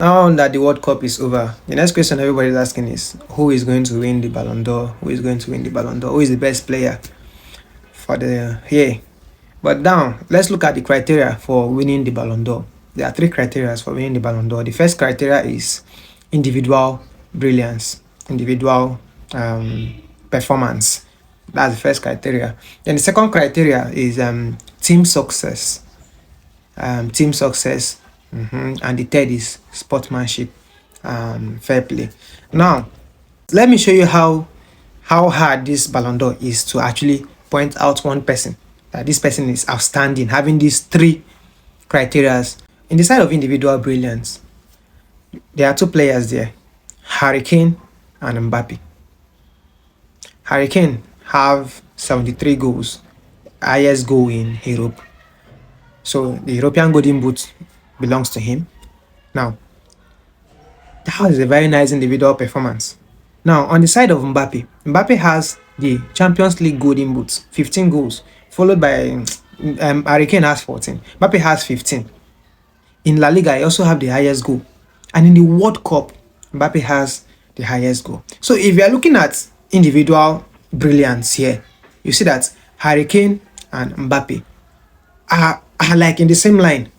Now that the World Cup is over, the next question everybody's asking is who is going to win the Ballon d'Or? Who is going to win the Ballon d'Or? Who is the best player for the year? But now, let's look at the criteria for winning the Ballon d'Or. There are three criteria for winning the Ballon d'Or. The first criteria is individual brilliance, individual performance. That's the first criteria. Then the second criteria is team success. Team success. And the third is sportsmanship, fair play. Now, let me show you how hard this Ballon d'Or is to actually point out one person that this person is outstanding, having these three criteria. In the side of individual brilliance, there are two players there, Harry Kane and Mbappe. Harry Kane have 73 goals, highest goal in Europe. So the European Golden Boot belongs to him. Now, that was a very nice individual performance. Now, on the side of Mbappe, Mbappe has the Champions League Golden Boots, 15 goals, followed by Harry Kane has 14. Mbappe has 15. In La Liga, he also have the highest goal. And in the World Cup, Mbappe has the highest goal. So if you are looking at individual brilliance here, you see that Harry Kane and Mbappe are like in the same line.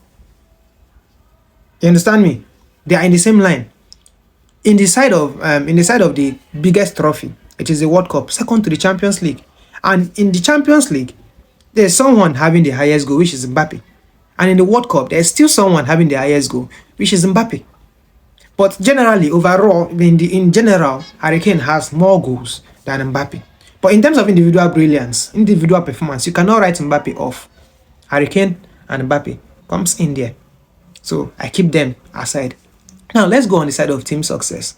You understand me? They are in the same line. In the side of the biggest trophy, it is the World Cup, second to the Champions League. And in the Champions League, there's someone having the highest goal, which is Mbappe. And in the World Cup, there's still someone having the highest goal, which is Mbappe. But generally, overall, in general, Harry Kane has more goals than Mbappe. But in terms of individual brilliance, individual performance, you cannot write Mbappe off. Harry Kane and Mbappe comes in there. So I keep them aside. Now let's go on the side of team success.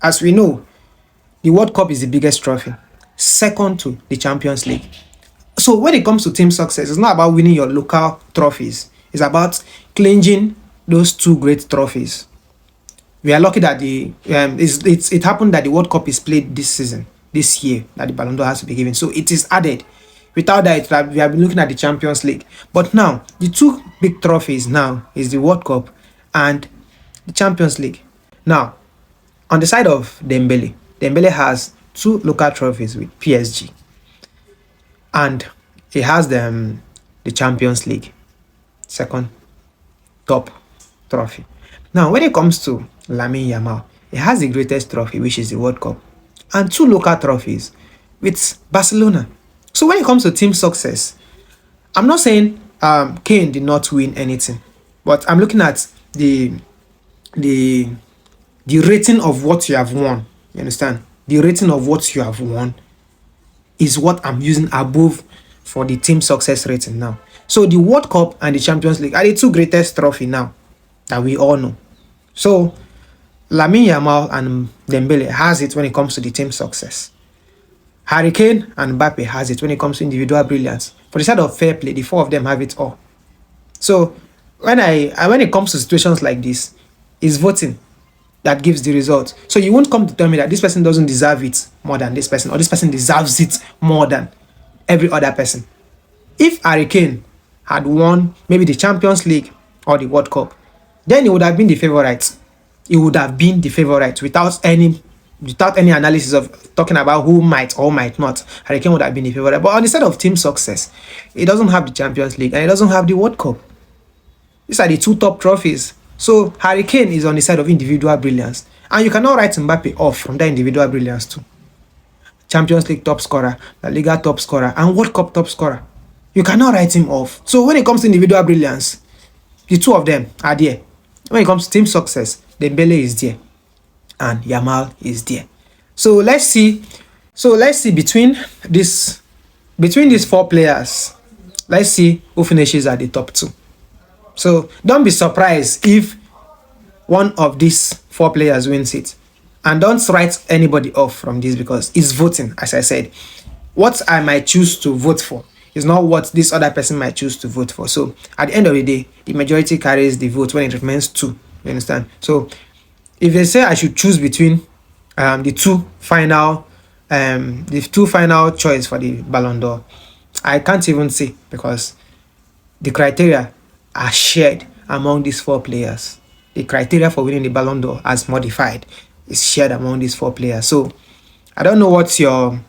As we know, the World Cup is the biggest trophy, second to the Champions League. So when it comes to team success, it's not about winning your local trophies. It's about clinging those two great trophies. We are lucky that it happened that the World Cup is played this year, that the Ballon d'Or has to be given. So it is added. Without that, we have been looking at the Champions League. But now, the two big trophies now is the World Cup and the Champions League. Now, on the side of Dembele has two local trophies with PSG. And he has the Champions League, second top trophy. Now, when it comes to Lamine Yamal, he has the greatest trophy, which is the World Cup, and two local trophies with Barcelona. So when it comes to team success, I'm not saying Kane did not win anything, but I'm looking at the rating of what you have won. You understand? The rating of what you have won is what I'm using above for the team success rating now. So the World Cup and the Champions League are the two greatest trophy now that we all know. So Lamine Yamal and Dembele has it when it comes to the team success. Harry Kane and Mbappe has it when it comes to individual brilliance. For the side of fair play, the four of them have it all. So when it comes to situations like this, it's voting that gives the result. So you won't come to tell me that this person doesn't deserve it more than this person, or this person deserves it more than every other person. If Harry Kane had won maybe the Champions League or the World Cup, then he would have been the favorite. He would have been the favorite without any analysis of talking about who might or might not. Harry Kane would have been the favorite. But on the side of team success, he doesn't have the Champions League and he doesn't have the World Cup. These are the two top trophies. So Harry Kane is on the side of individual brilliance. And you cannot write Mbappe off from that individual brilliance too. Champions League top scorer, La Liga top scorer, and World Cup top scorer. You cannot write him off. So when it comes to individual brilliance, the two of them are there. When it comes to team success, Dembele is there and Yamal is there. So let's see. Between these four players, let's see who finishes at the top two. So don't be surprised if one of these four players wins it. And don't write anybody off from this because it's voting, as I said. What I might choose to vote for is not what this other person might choose to vote for. So at the end of the day, the majority carries the vote when it remains two. You understand? So if they say I should choose between the two final choice for the Ballon d'Or, I can't even say because the criteria are shared among these four players. the criteria for winning the Ballon d'Or as modified is shared among these four players. So I don't know what your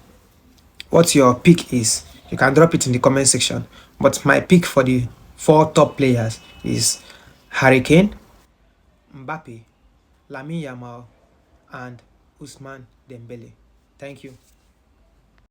pick is. You can drop it in the comment section. But my pick for the four top players is Harry Kane, Mbappe, Lamine Yamal, and Usman Dembele. Thank you.